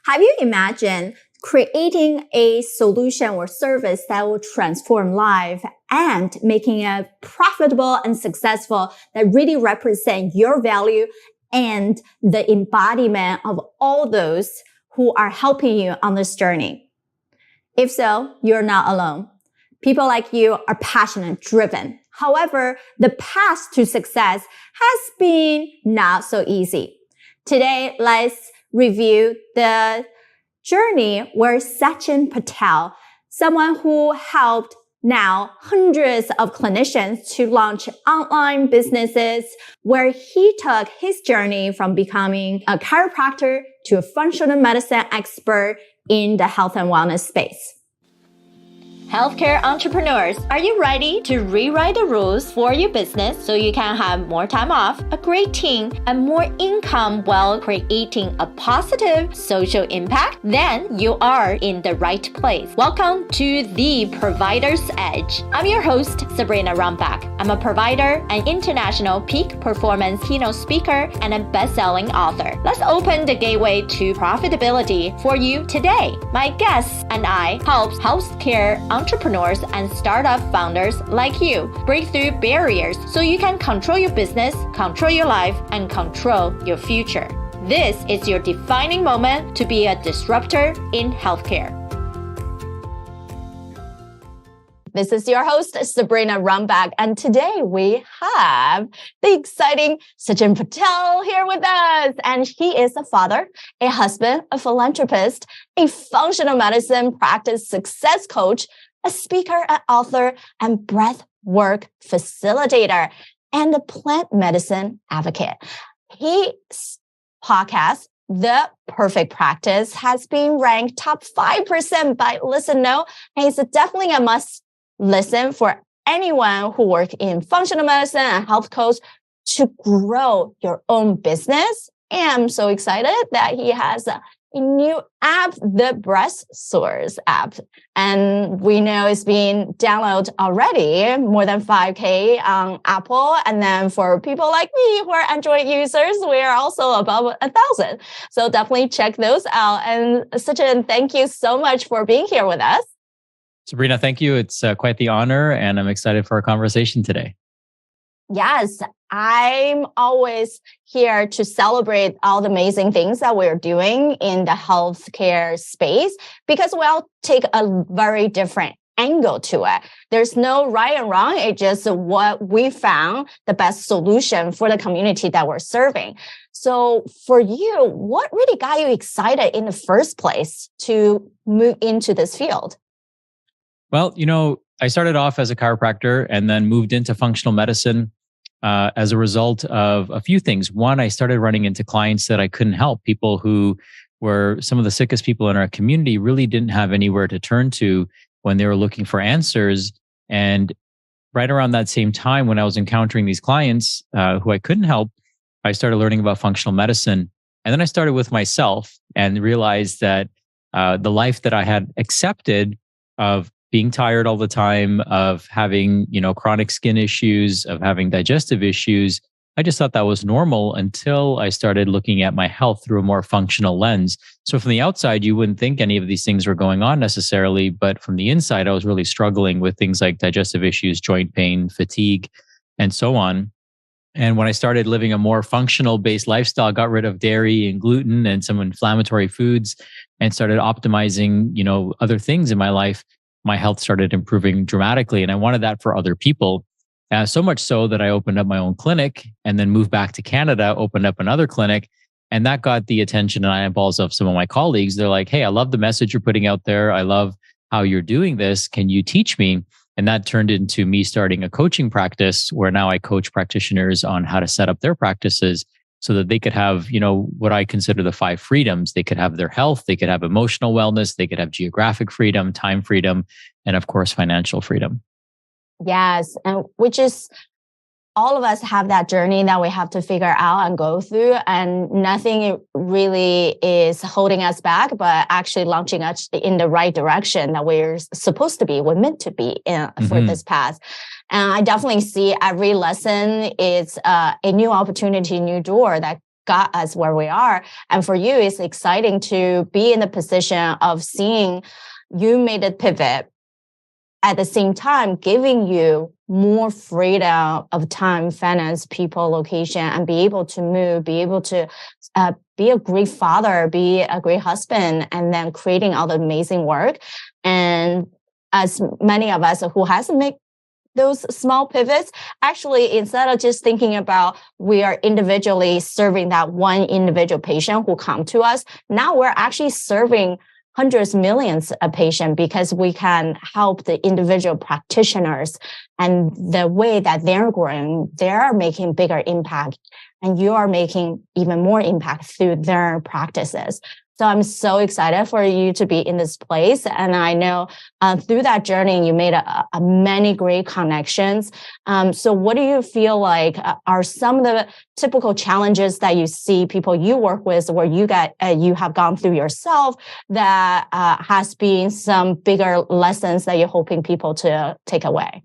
Have you imagined creating a solution or service that will transform life and making it profitable and successful that really represent your value and the embodiment of all those who are helping you on this journey? If so, you're not alone. People like you are passionate, driven. However, the path to success has been not so easy. Today, let's review the journey where Sachin Patel, someone who helped now hundreds of clinicians to launch online businesses, where he took his journey from becoming a chiropractor to a functional medicine expert in the health and wellness space. Healthcare entrepreneurs, are you ready to rewrite the rules for your business so you can have more time off, a great team, and more income while creating a positive social impact? Then you are in the right place. Welcome to The Provider's Edge. I'm your host, Sabrina Rumbach. I'm a provider, an international peak performance keynote speaker, and a best-selling author. Let's open the gateway to profitability for you today. My guests and I help healthcare entrepreneurs and startup founders like you break through barriers so you can control your business, control your life, and control your future. This is your defining moment to be a disruptor in healthcare. This is your host, Sabrina Rumbach, and today we have the exciting Sachin Patel here with us. And he is a father, a husband, a philanthropist, a functional medicine practice success coach, a speaker, an author, and breath work facilitator, and a plant medicine advocate. His podcast, The Perfect Practice, has been ranked top 5% by Listen No, and it's definitely a must listen for anyone who works in functional medicine and health coach to grow your own business. And I'm so excited that he has a new app, the Breast Source app. And we know it's been downloaded already, more than 5K on Apple. And then for people like me who are Android users, we are also above 1,000. So definitely check those out. And Sachin, thank you so much for being here with us. Sabrina, thank you. It's quite the honor, and I'm excited for our conversation today. Yes, I'm always here to celebrate all the amazing things that we're doing in the healthcare space, because we all take a very different angle to it. There's no right and wrong. It's just what we found the best solution for the community that we're serving. So for you, what really got you excited in the first place to move into this field? Well, I started off as a chiropractor and then moved into functional medicine as a result of a few things. One, I started running into clients that I couldn't help, people who were some of the sickest people in our community, really didn't have anywhere to turn to when they were looking for answers. And right around that same time, when I was encountering these clients who I couldn't help, I started learning about functional medicine. And then I started with myself and realized that the life that I had accepted of being tired all the time, of having, chronic skin issues, of having digestive issues, I just thought that was normal until I started looking at my health through a more functional lens. So from the outside, you wouldn't think any of these things were going on necessarily, but from the inside, I was really struggling with things like digestive issues, joint pain, fatigue, and so on. And when I started living a more functional based lifestyle, got rid of dairy and gluten and some inflammatory foods and started optimizing, other things in my life, my health started improving dramatically. And I wanted that for other people. So much so that I opened up my own clinic and then moved back to Canada, opened up another clinic. And that got the attention and eyeballs of some of my colleagues. They're like, hey, I love the message you're putting out there. I love how you're doing this. Can you teach me? And that turned into me starting a coaching practice where now I coach practitioners on how to set up their practices so that they could have, what I consider the 5 freedoms. They could have their health, they could have emotional wellness, they could have geographic freedom, time freedom, and of course, financial freedom. Yes, and which is all of us have that journey that we have to figure out and go through, and nothing really is holding us back, but actually launching us in the right direction that we're supposed to be, we're meant to be in for this path. And I definitely see every lesson is a new opportunity, new door that got us where we are. And for you, it's exciting to be in the position of seeing you made a pivot, at the same time giving you more freedom of time, finance, people, location, and be able to move, be able to be a great father, be a great husband, and then creating all the amazing work. And as many of us who hasn't made those small pivots, actually, instead of just thinking about we are individually serving that one individual patient who come to us, now we're actually serving hundreds, millions of patients because we can help the individual practitioners, and the way that they're growing, they're making bigger impact, and you are making even more impact through their practices. So I'm so excited for you to be in this place. And I know through that journey, you made a many great connections. So what do you feel like are some of the typical challenges that you see people you work with, or you have gone through yourself, that has been some bigger lessons that you're hoping people to take away?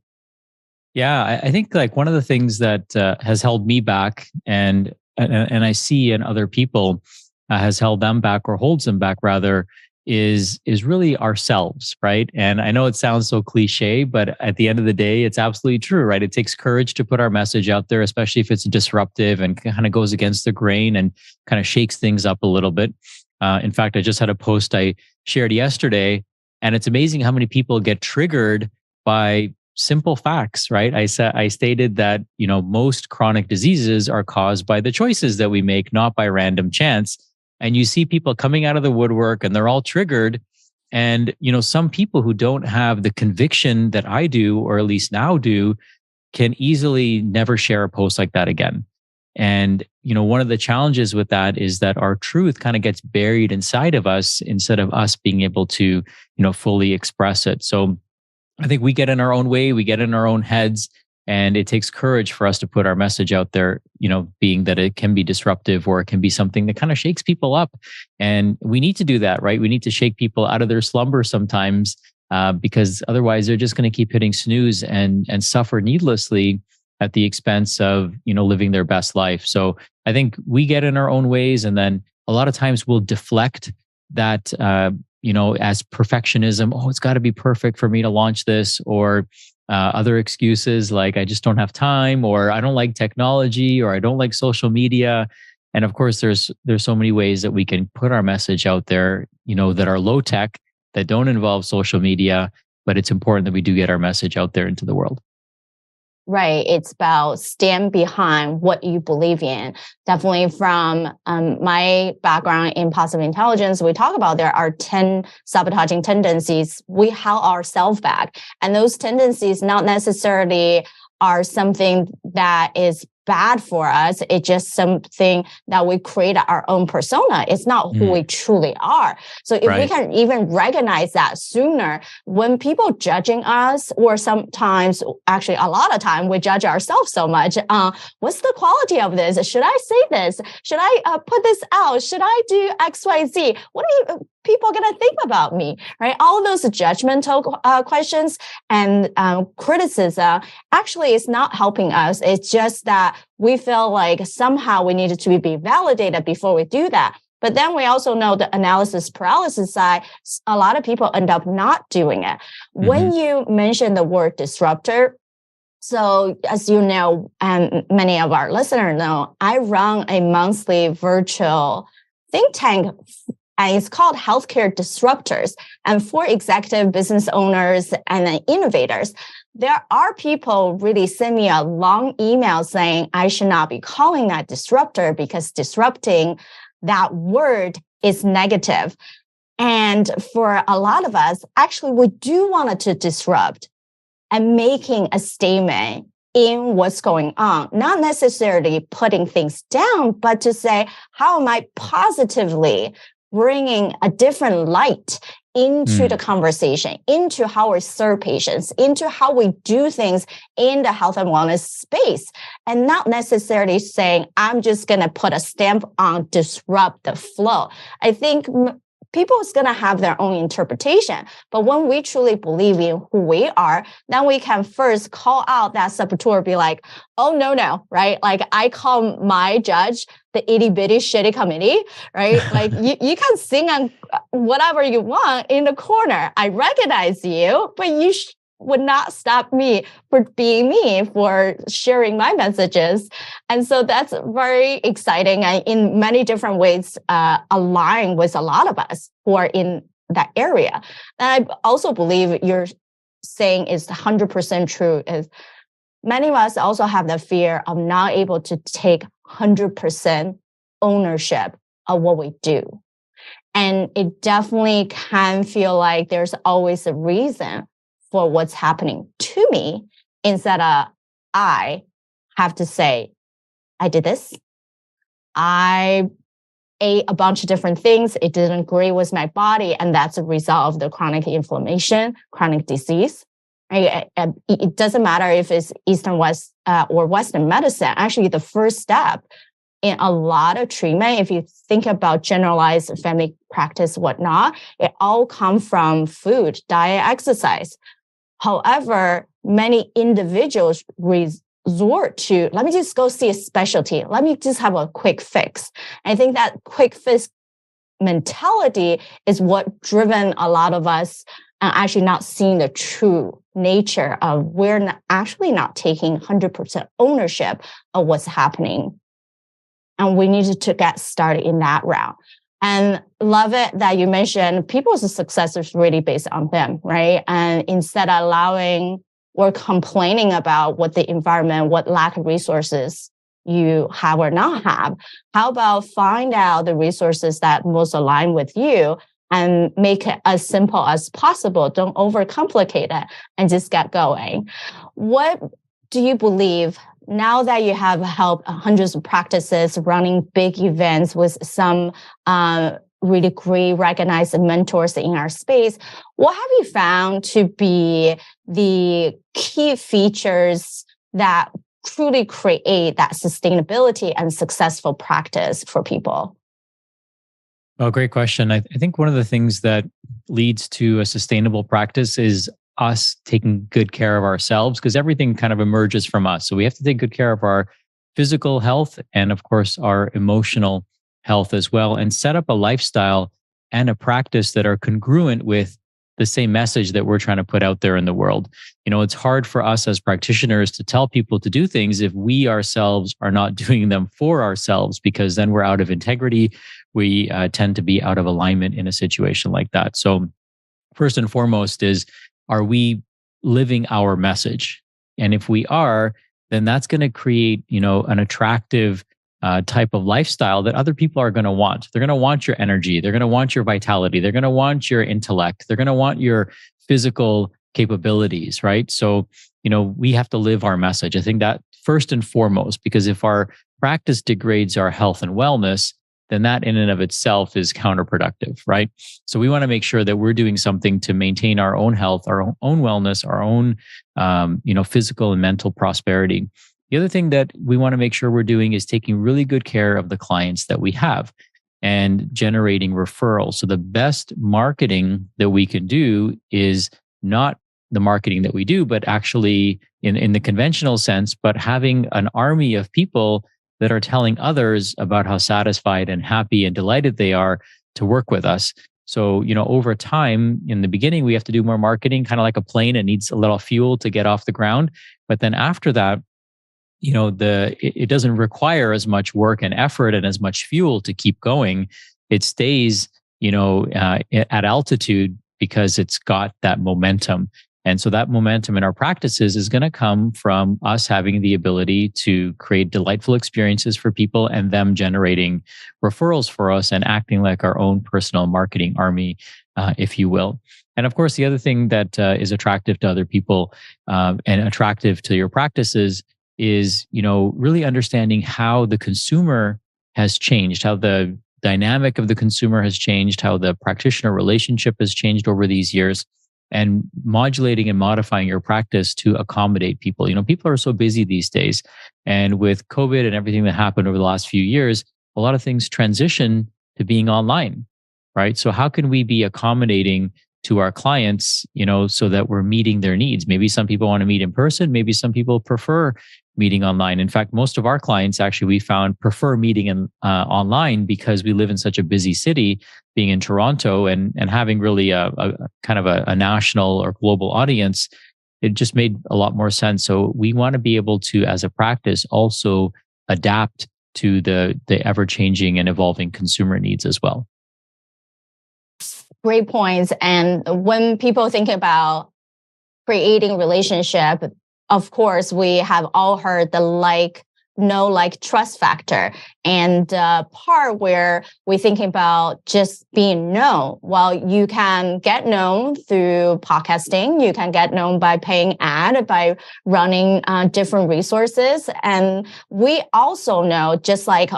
Yeah, I think like one of the things that has held me back, and I see in other people has held them back, or holds them back rather, is really ourselves, right? And I know it sounds so cliche, but at the end of the day, it's absolutely true, right? It takes courage to put our message out there, especially if it's disruptive and kind of goes against the grain and kind of shakes things up a little bit. In fact, I just had a post I shared yesterday, and it's amazing how many people get triggered by simple facts, right? I stated that, most chronic diseases are caused by the choices that we make, not by random chance. And you see people coming out of the woodwork and they're all triggered. And, some people who don't have the conviction that I do, or at least now do, can easily never share a post like that again. And, one of the challenges with that is that our truth kind of gets buried inside of us instead of us being able to, fully express it. So I think we get in our own way, we get in our own heads, and it takes courage for us to put our message out there, being that it can be disruptive, or it can be something that kind of shakes people up. And we need to do that, right? We need to shake people out of their slumber sometimes, because otherwise they're just going to keep hitting snooze and suffer needlessly at the expense of, living their best life. So I think we get in our own ways, and then a lot of times we'll deflect that, as perfectionism. Oh, it's got to be perfect for me to launch this, or other excuses like I just don't have time, or I don't like technology, or I don't like social media. And of course, there's so many ways that we can put our message out there, that are low tech, that don't involve social media, but it's important that we do get our message out there into the world. Right. It's about stand behind what you believe in. Definitely from my background in positive intelligence, we talk about there are 10 sabotaging tendencies. We held ourselves back. And those tendencies not necessarily are something that is bad for us. It's just something that we create our own persona. It's not who we truly are. So if we can even recognize that sooner, when people judging us, or sometimes, actually a lot of time, we judge ourselves so much. What's the quality of this? Should I say this? Should I put this out? Should I do X, Y, Z? What are people going to think about me, right? All those judgmental questions and criticism actually is not helping us. It's just that we feel like somehow we needed to be validated before we do that. But then we also know the analysis paralysis side, a lot of people end up not doing it. Mm-hmm. When you mention the word disruptor, so as you know, and many of our listeners know, I run a monthly virtual think tank, and it's called Healthcare Disruptors. And for executive business owners and innovators, there are people really send me a long email saying I should not be calling that disruptor, because disrupting, that word is negative. And for a lot of us, actually, we do want to disrupt and making a statement in what's going on, not necessarily putting things down, but to say, how am I positively bringing a different light into the conversation, into how we serve patients, into how we do things in the health and wellness space, and not necessarily saying, I'm just going to put a stamp on disrupt the flow. I think people's going to have their own interpretation. But when we truly believe in who we are, then we can first call out that saboteur, be like, oh, no, right? Like I call my judge the itty bitty shitty committee, right? Like you can sing on whatever you want in the corner. I recognize you, but you would not stop me for being me, for sharing my messages. And so that's very exciting and in many different ways align with a lot of us who are in that area. And I also believe you're saying is 100% true is many of us also have the fear of not able to take 100% ownership of what we do. And it definitely can feel like there's always a reason for what's happening to me instead of I have to say, I did this. I ate a bunch of different things. It didn't agree with my body. And that's a result of the chronic inflammation, chronic disease. It doesn't matter if it's Eastern, West, or Western medicine. Actually, the first step in a lot of treatment, if you think about generalized family practice, whatnot, it all comes from food, diet, exercise. However, many individuals resort to, let me just go see a specialty. Let me just have a quick fix. I think that quick fix mentality is what driven a lot of us actually not seeing the true nature of we're actually not taking 100% ownership of what's happening. And we needed to get started in that route. And love it that you mentioned people's success is really based on them, right? And instead of allowing or complaining about what the environment, what lack of resources you have or not have, how about find out the resources that most align with you and make it as simple as possible. Don't overcomplicate it and just get going. What do you believe now that you have helped hundreds of practices running big events with some really great recognized mentors in our space, what have you found to be the key features that truly create that sustainability and successful practice for people? Oh, great question. I think one of the things that leads to a sustainable practice is us taking good care of ourselves, because everything kind of emerges from us. So we have to take good care of our physical health and, of course, our emotional health as well, and set up a lifestyle and a practice that are congruent with the same message that we're trying to put out there in the world. You know, it's hard for us as practitioners to tell people to do things if we ourselves are not doing them for ourselves, because then we're out of integrity. We tend to be out of alignment in a situation like that. So first and foremost is, are we living our message? And if we are, then that's going to create, an attractive type of lifestyle that other people are going to want. They're going to want your energy. They're going to want your vitality. They're going to want your intellect. They're going to want your physical capabilities, right? So, we have to live our message. I think that first and foremost, because if our practice degrades our health and wellness, then that in and of itself is counterproductive, right? So we want to make sure that we're doing something to maintain our own health, our own wellness, our own, physical and mental prosperity. The other thing that we want to make sure we're doing is taking really good care of the clients that we have and generating referrals. So the best marketing that we can do is not the marketing that we do, but actually in the conventional sense, but having an army of people that are telling others about how satisfied and happy and delighted they are to work with us. So, over time, in the beginning, we have to do more marketing, kind of like a plane. It needs a little fuel to get off the ground. But then after that, it doesn't require as much work and effort and as much fuel to keep going. It stays, at altitude because it's got that momentum. And so that momentum in our practices is going to come from us having the ability to create delightful experiences for people and them generating referrals for us and acting like our own personal marketing army, if you will. And of course, the other thing that is attractive to other people and attractive to your practices is, really understanding how the consumer has changed, how the dynamic of the consumer has changed, how the practitioner relationship has changed over these years, and modulating and modifying your practice to accommodate people. People are so busy these days. And with COVID and everything that happened over the last few years, a lot of things transition to being online. right? So how can we be accommodating to our clients, so that we're meeting their needs? Maybe some people want to meet in person. Maybe some people prefer meeting online. In fact, most of our clients actually we found prefer meeting online because we live in such a busy city, being in Toronto and having really a kind of a national or global audience. It just made a lot more sense. So we want to be able to, as a practice, also adapt to the ever-changing and evolving consumer needs as well. Great points. And when people think about creating relationship, of course, we have all heard the trust factor. And part where we're thinking about just being known. Well, you can get known through podcasting. You can get known by paying ad, by running different resources. And we also know, just like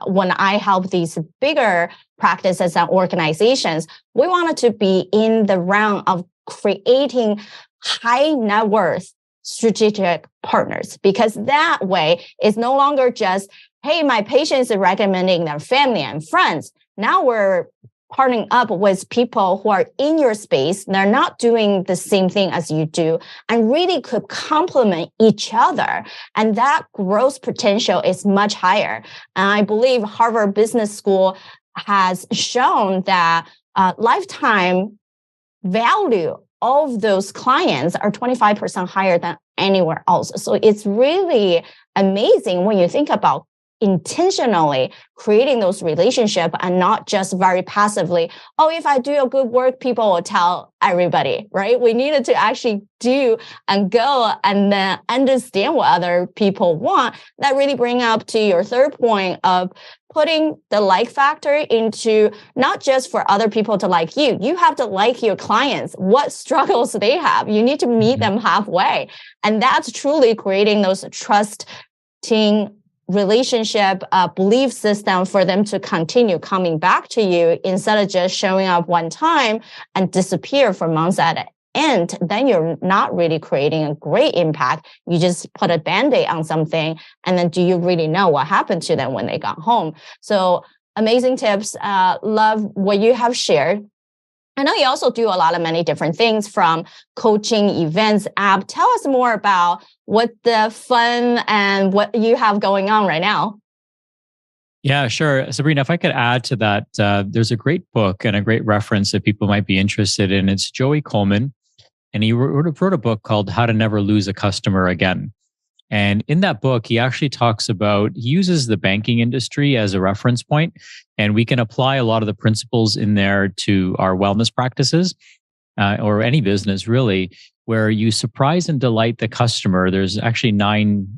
when I help these bigger practices and organizations, we wanted to be in the realm of creating high net worth strategic partners, because that way it's no longer just, hey, my patients are recommending their family and friends. Now we're partnering up with people who are in your space. They're not doing the same thing as you do and really could complement each other. And that growth potential is much higher. And I believe Harvard Business School has shown that lifetime value of those clients are 25% higher than anywhere else. So it's really amazing when you think about intentionally creating those relationships and not just very passively, oh, if I do a good work, people will tell everybody, right? We needed to actually do and go and then understand what other people want. That really bring up to your third point of putting the like factor into not just for other people to like you. You have to like your clients, what struggles they have. You need to meet them halfway. And that's truly creating those trusting relationship belief system for them to continue coming back to you instead of just showing up one time and disappear for months at end. Then you're not really creating a great impact. You just put a Band-Aid on something, and then do you really know what happened to them when they got home? So amazing tips. Love what you have shared. I know you also do a lot of many different things, from coaching, events, app. Tell us more about what the fun and what you have going on right now. Yeah, sure. Sabrina, if I could add to that, there's a great book and a great reference that people might be interested in. It's Joey Coleman, and he wrote a book called How to Never Lose a Customer Again. And in that book, he actually talks about, he uses the banking industry as a reference point, and we can apply a lot of the principles in there to our wellness practices or any business really, where you surprise and delight the customer. There's actually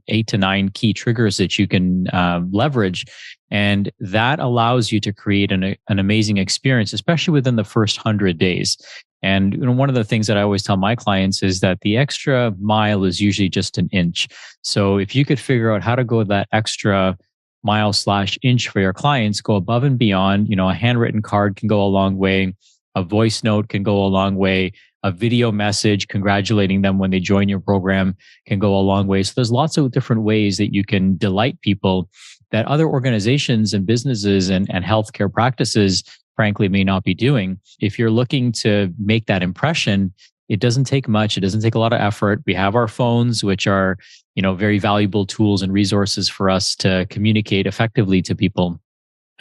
8 to 9 key triggers that you can leverage. And that allows you to create an amazing experience, especially within the first 100 days. And one of the things that I always tell my clients is that the extra mile is usually just an inch. So if you could figure out how to go that extra mile/inch for your clients, go above and beyond, a handwritten card can go a long way. A voice note can go a long way. A video message congratulating them when they join your program can go a long way. So there's lots of different ways that you can delight people that other organizations and businesses and healthcare practices frankly may not be doing. If you're looking to make that impression, it doesn't take much. It doesn't take a lot of effort. We have our phones, which are, very valuable tools and resources for us to communicate effectively to people.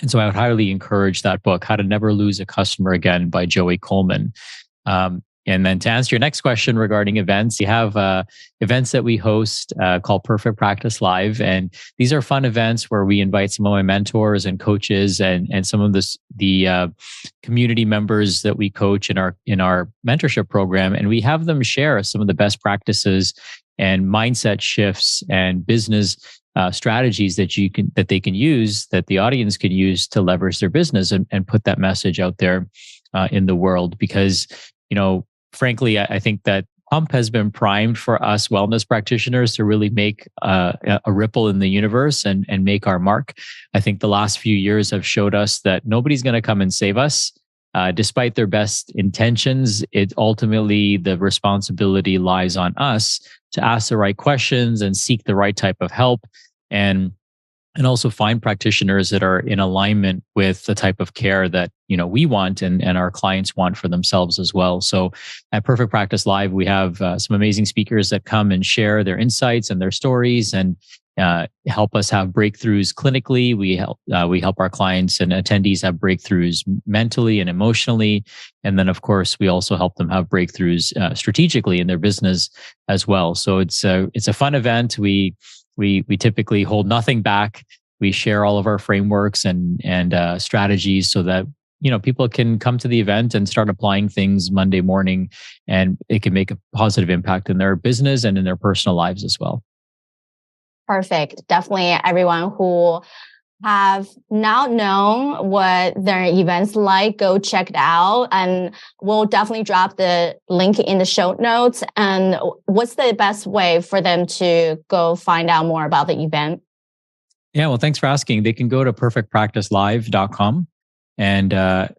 And so I would highly encourage that book, How to Never Lose a Customer Again by Joey Coleman. And then to answer your next question regarding events, you have events that we host called Perfect Practice Live. And these are fun events where we invite some of my mentors and coaches and some of the community members that we coach in our mentorship program. And we have them share some of the best practices and mindset shifts and business strategies that they can use, that the audience can use to leverage their business and put that message out there in the world. Because, frankly, I think that pump has been primed for us wellness practitioners to really make a ripple in the universe and make our mark. I think the last few years have showed us that nobody's going to come and save us. Despite their best intentions, it ultimately, the responsibility lies on us to ask the right questions and seek the right type of help. And and also find practitioners that are in alignment with the type of care that we want and our clients want for themselves as well. So at Perfect Practice Live, we have some amazing speakers that come and share their insights and their stories and help us have breakthroughs clinically. We help our clients and attendees have breakthroughs mentally and emotionally, and then of course we also help them have breakthroughs strategically in their business as well. So it's a fun event. We typically hold nothing back. We share all of our frameworks and strategies so that people can come to the event and start applying things Monday morning, and it can make a positive impact in their business and in their personal lives as well. Perfect. Definitely everyone who have not known what their events like, go check it out. And we'll definitely drop the link in the show notes. And what's the best way for them to go find out more about the event? Yeah, well, thanks for asking. They can go to perfectpracticelive.com and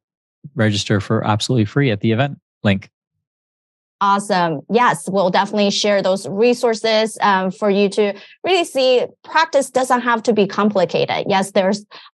register for absolutely free at the event link. Awesome. Yes, we'll definitely share those resources for you to really see practice doesn't have to be complicated. Yes,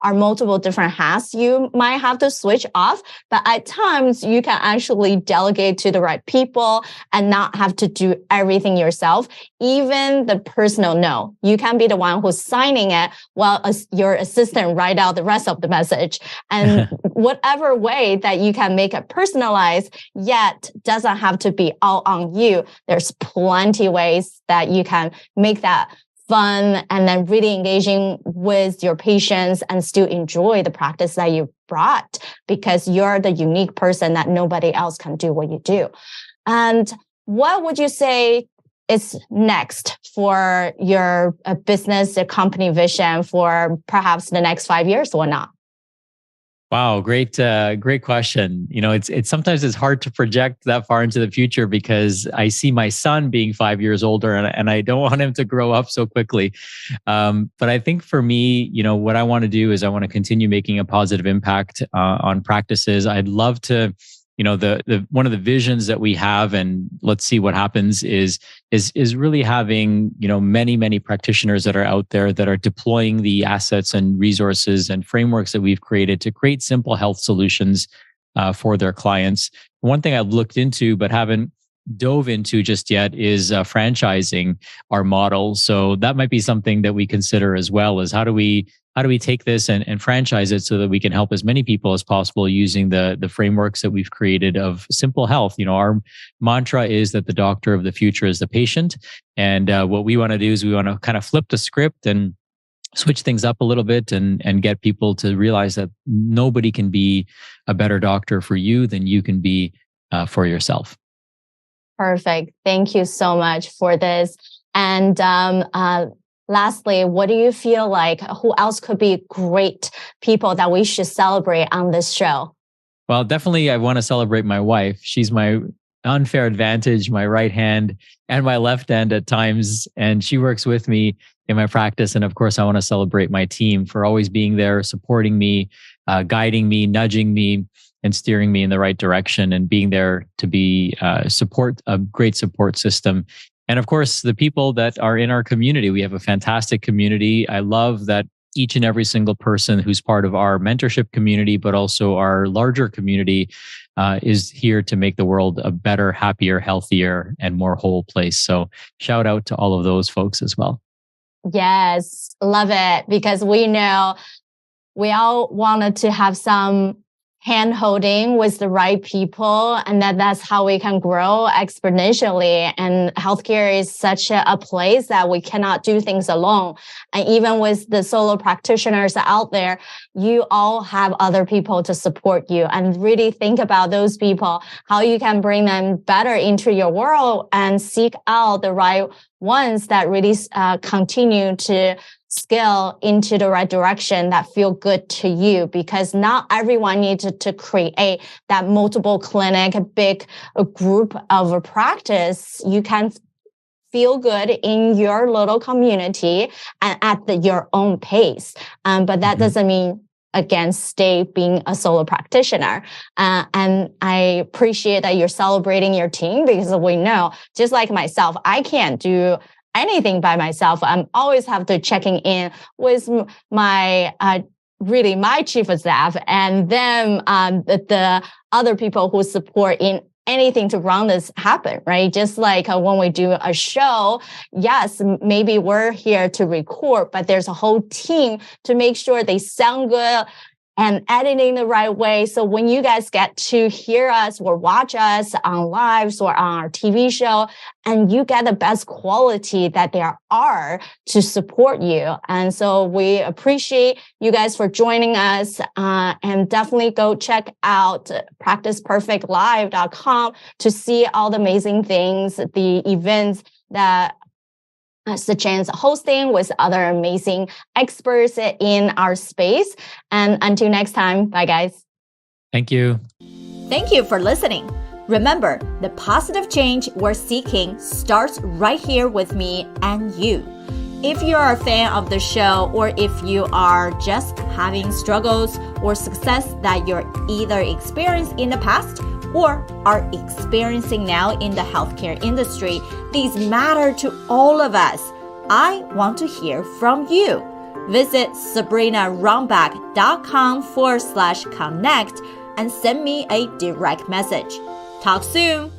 are multiple different hats you might have to switch off, but at times you can actually delegate to the right people and not have to do everything yourself. Even the personal no, you can be the one who's signing it while your assistant write out the rest of the message. And whatever way that you can make it personalized, yet doesn't have to be all on you. There's plenty ways that you can make that fun and then really engaging with your patients and still enjoy the practice that you brought because you're the unique person that nobody else can do what you do. And what would you say is next for your business, your company vision for perhaps the next 5 years or not? Wow, great question. It's sometimes it's hard to project that far into the future because I see my son being 5 years older, and I don't want him to grow up so quickly. But I think for me, what I want to do is I want to continue making a positive impact on practices. I'd love to. The one of the visions that we have, and let's see what happens, is really having many practitioners that are out there that are deploying the assets and resources and frameworks that we've created to create simple health solutions for their clients. One thing I've looked into but haven't dove into just yet is franchising our model. So that might be something that we consider as well. Is how do we take this and franchise it so that we can help as many people as possible using the frameworks that we've created of simple health. Our mantra is that the doctor of the future is the patient. And what we want to do is we want to kind of flip the script and switch things up a little bit and get people to realize that nobody can be a better doctor for you than you can be for yourself. Perfect. Thank you so much for this. And lastly, what do you feel like? Who else could be great people that we should celebrate on this show? Well, definitely I want to celebrate my wife. She's my unfair advantage, my right hand and my left hand at times. And she works with me in my practice. And of course, I want to celebrate my team for always being there, supporting me, guiding me, nudging me, and steering me in the right direction and being there to be a great support system. And of course, the people that are in our community. We have a fantastic community. I love that each and every single person who's part of our mentorship community, but also our larger community, is here to make the world a better, happier, healthier, and more whole place. So shout out to all of those folks as well. Yes, love it. Because we know we all wanted to have some hand holding with the right people, and that's how we can grow exponentially. And healthcare is such a place that we cannot do things alone. And even with the solo practitioners out there, you all have other people to support you, and really think about those people, how you can bring them better into your world and seek out the right ones that really continue to scale into the right direction that feel good to you, because not everyone needs to create that multiple clinic, big group of a practice. You can feel good in your little community and at your own pace. But that doesn't mean, again, stay being a solo practitioner. And I appreciate that you're celebrating your team, because we know, just like myself, I can't do anything by myself. I'm always have to checking in with my really my chief of staff and then the other people who support in anything to run this happen, right? Just like when we do a show, yes, maybe we're here to record, but there's a whole team to make sure they sound good and editing the right way. So when you guys get to hear us or watch us on lives or on our TV show, and you get the best quality that there are to support you. And so we appreciate you guys for joining us, and definitely go check out practiceperfectlive.com to see all the amazing things, the events that Sachin's hosting with other amazing experts in our space. And until next time, bye guys. Thank you. Thank you for listening. Remember, the positive change we're seeking starts right here with me and you. If you are a fan of the show, or if you are just having struggles or success that you're either experienced in the past or are experiencing now in the healthcare industry, these matter to all of us. I want to hear from you. Visit sabrinarumback.com/connect and send me a direct message. Talk soon.